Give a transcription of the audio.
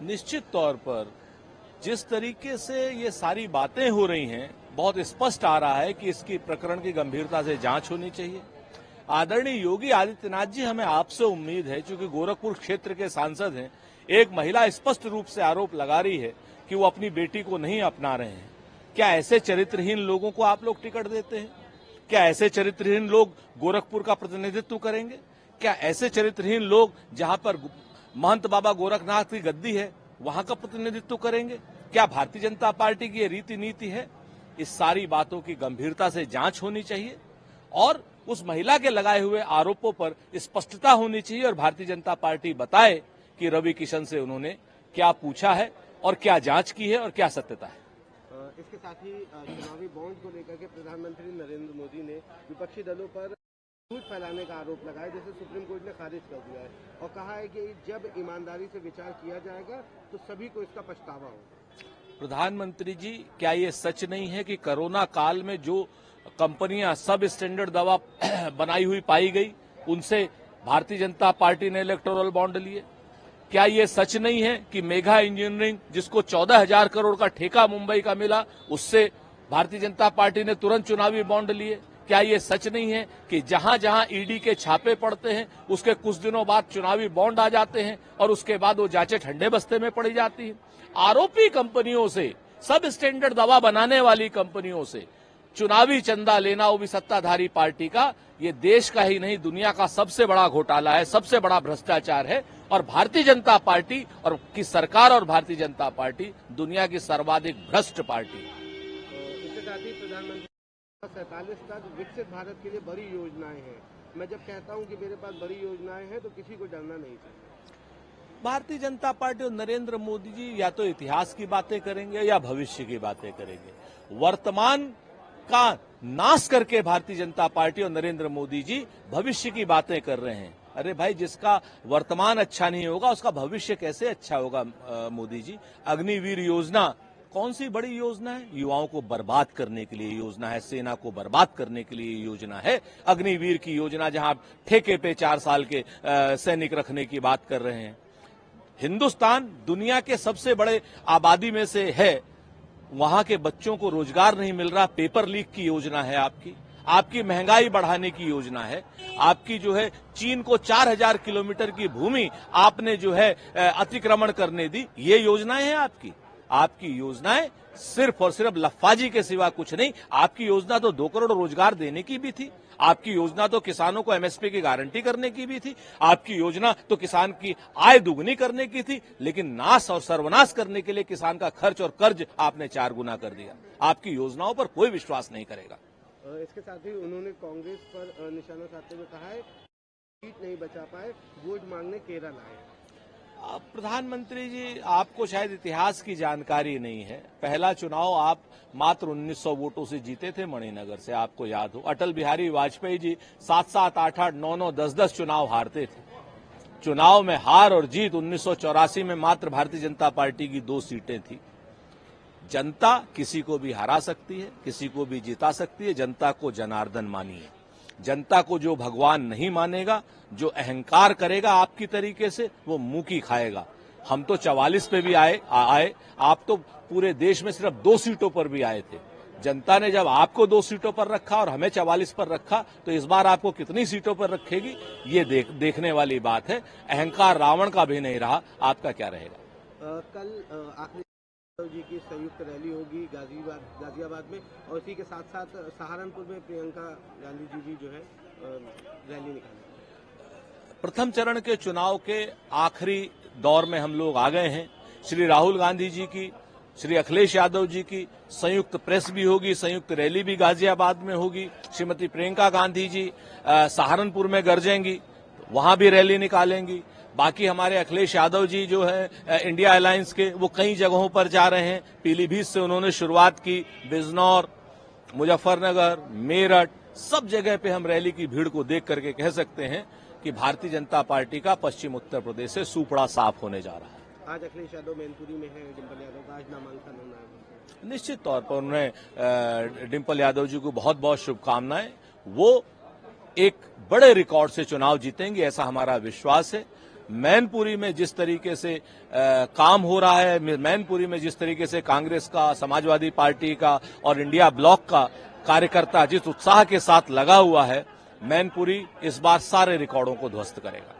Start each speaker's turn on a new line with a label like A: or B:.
A: निश्चित तौर पर जिस तरीके से ये सारी बातें हो रही हैं, बहुत स्पष्ट आ रहा है कि इसकी प्रकरण की गंभीरता से जांच होनी चाहिए। आदरणीय योगी आदित्यनाथ जी, हमें आपसे उम्मीद है, चूंकि गोरखपुर क्षेत्र के सांसद हैं, एक महिला स्पष्ट रूप से आरोप लगा रही है कि वो अपनी बेटी को नहीं अपना रहे हैं। क्या ऐसे चरित्रहीन लोगों को आप लोग टिकट देते हैं? क्या ऐसे चरित्रहीन लोग गोरखपुर का प्रतिनिधित्व करेंगे? क्या ऐसे चरित्रहीन लोग जहां पर महंत बाबा गोरखनाथ की गद्दी है वहां का प्रतिनिधित्व करेंगे? क्या भारतीय जनता पार्टी की ये रीति नीति है? इस सारी बातों की गंभीरता से जांच होनी चाहिए और उस महिला के लगाए हुए आरोपों पर स्पष्टता होनी चाहिए और भारतीय जनता पार्टी बताए कि रवि किशन से उन्होंने क्या पूछा है और क्या जांच की है और क्या सत्यता है।
B: इसके साथ ही चुनावी बॉन्ड को लेकर के प्रधानमंत्री नरेंद्र मोदी ने विपक्षी दलों पर झूठ फैलाने का आरोप लगाया, जिसे सुप्रीम कोर्ट ने खारिज कर दिया है और कहा है कि जब ईमानदारी से विचार किया जाएगा तो सभी को इसका पछतावा होगा।
A: प्रधानमंत्री जी, क्या ये सच नहीं है कि कोरोना काल में जो कंपनियां सब स्टैंडर्ड दवा बनाई हुई पाई गई, उनसे भारतीय जनता पार्टी ने इलेक्टोरल बॉन्ड लिए? क्या ये सच नहीं है कि मेगा इंजीनियरिंग, जिसको 14,000 करोड़ का ठेका मुंबई का मिला, उससे भारतीय जनता पार्टी ने तुरंत चुनावी बॉन्ड लिए? क्या ये सच नहीं है कि जहां जहां ईडी के छापे पड़ते हैं उसके कुछ दिनों बाद चुनावी बॉन्ड आ जाते हैं और उसके बाद वो जांचें ठंडे बस्ते में पड़ी जाती हैं? आरोपी कंपनियों से, सब स्टैंडर्ड दवा बनाने वाली कंपनियों से चुनावी चंदा लेना, वो भी सत्ताधारी पार्टी का, ये देश का ही नहीं दुनिया का सबसे बड़ा घोटाला है, सबसे बड़ा भ्रष्टाचार है। और भारतीय जनता पार्टी और की सरकार और भारतीय जनता पार्टी दुनिया की सर्वाधिक भ्रष्ट पार्टी है।
B: इसके साथ ही प्रधानमंत्री 47 तक विकसित भारत के लिए बड़ी योजनाएं हैं। मैं जब कहता हूं कि मेरे पास बड़ी योजनाएं हैं तो किसी को डरना नहीं चाहिए।
A: भारतीय जनता पार्टी और नरेंद्र मोदी जी या तो इतिहास की बातें करेंगे या भविष्य की बातें करेंगे। वर्तमान का नाश करके भारतीय जनता पार्टी और नरेंद्र मोदी जी भविष्य की बातें कर रहे हैं। अरे भाई, जिसका वर्तमान अच्छा नहीं होगा उसका भविष्य कैसे अच्छा होगा? मोदी जी, अग्निवीर योजना कौन सी बड़ी योजना है? युवाओं को बर्बाद करने के लिए योजना है, सेना को बर्बाद करने के लिए योजना है अग्निवीर की योजना, जहां आप ठेके पे 4 साल के सैनिक रखने की बात कर रहे हैं। हिंदुस्तान दुनिया के सबसे बड़े आबादी में से है, वहां के बच्चों को रोजगार नहीं मिल रहा, पेपर लीक की योजना है आपकी महंगाई बढ़ाने की योजना है आपकी, जो है चीन को 4,000 किलोमीटर की भूमि आपने जो है अतिक्रमण करने दी, ये योजनाएं हैं आपकी योजनाएं सिर्फ और सिर्फ लफ्फाजी के सिवा कुछ नहीं। आपकी योजना तो 2 करोड़ रोजगार देने की भी थी, आपकी योजना तो किसानों को एमएसपी की गारंटी करने की भी थी, आपकी योजना तो किसान की आय दुगनी करने की थी, लेकिन नाश और सर्वनाश करने के लिए किसान का खर्च और कर्ज आपने 4 गुना कर दिया। आपकी योजनाओं पर कोई विश्वास नहीं करेगा।
B: इसके साथ ही उन्होंने कांग्रेस पर निशाना साधते हुए कहा है सीट नहीं बचा पाए, वोट मांगने केरल आए।
A: प्रधानमंत्री जी, आपको शायद इतिहास की जानकारी नहीं है। पहला चुनाव आप मात्र 1900 वोटों से जीते थे मणिनगर से, आपको याद हो। अटल बिहारी वाजपेयी जी 7-7, 8-8, 9-9, 10-10 चुनाव हारते थे। चुनाव में हार और जीत 1984 में मात्र भारतीय जनता पार्टी की 2 सीटें थी। जनता किसी को भी हरा सकती है, किसी को भी जिता सकती है। जनता को जनार्दन मानिए। जनता को जो भगवान नहीं मानेगा, जो अहंकार करेगा आपकी तरीके से, वो मुंह की खाएगा। हम तो 44 पे भी आए, आप तो पूरे देश में सिर्फ 2 सीटों पर भी आए थे। जनता ने जब आपको 2 सीटों पर रखा और हमें 44 पर रखा, तो इस बार आपको कितनी सीटों पर रखेगी, ये देखने वाली बात है। अहंकार रावण का भी नहीं रहा, आपका क्या रहेगा?
B: कल आखिरी जी की संयुक्त रैली होगी गाजियाबाद में, और इसी के साथ साथ सहारनपुर में प्रियंका गांधी जी भी जो है रैली निकालेंगे।
A: प्रथम चरण के चुनाव के आखिरी दौर में हम लोग आ गए हैं। श्री राहुल गांधी जी की, श्री अखिलेश यादव जी की संयुक्त प्रेस भी होगी, संयुक्त रैली भी गाजियाबाद में होगी। श्रीमती प्रियंका गांधी जी सहारनपुर में गरजेंगी, वहां भी रैली निकालेंगी। बाकी हमारे अखिलेश यादव जी जो है इंडिया अलायंस के, वो कई जगहों पर जा रहे हैं। पीलीभीत से उन्होंने शुरुआत की, बिजनौर, मुजफ्फरनगर, मेरठ, सब जगह पे हम रैली की भीड़ को देख करके कह सकते हैं कि भारतीय जनता पार्टी का पश्चिम उत्तर प्रदेश से सूपड़ा साफ होने जा रहा है।
B: आज अखिलेश यादव मैनपुरी में है, डिम्पल यादव का आज नामांकन होना है।
A: निश्चित तौर पर उन्हें डिम्पल यादव जी को बहुत बहुत शुभकामनाएं। वो एक बड़े रिकॉर्ड से चुनाव जीतेंगे, ऐसा हमारा विश्वास है। मैनपुरी में जिस तरीके से काम हो रहा है, मैनपुरी में जिस तरीके से कांग्रेस का, समाजवादी पार्टी का और इंडिया ब्लॉक का कार्यकर्ता जिस उत्साह के साथ लगा हुआ है, मैनपुरी इस बार सारे रिकॉर्डों को ध्वस्त करेगा।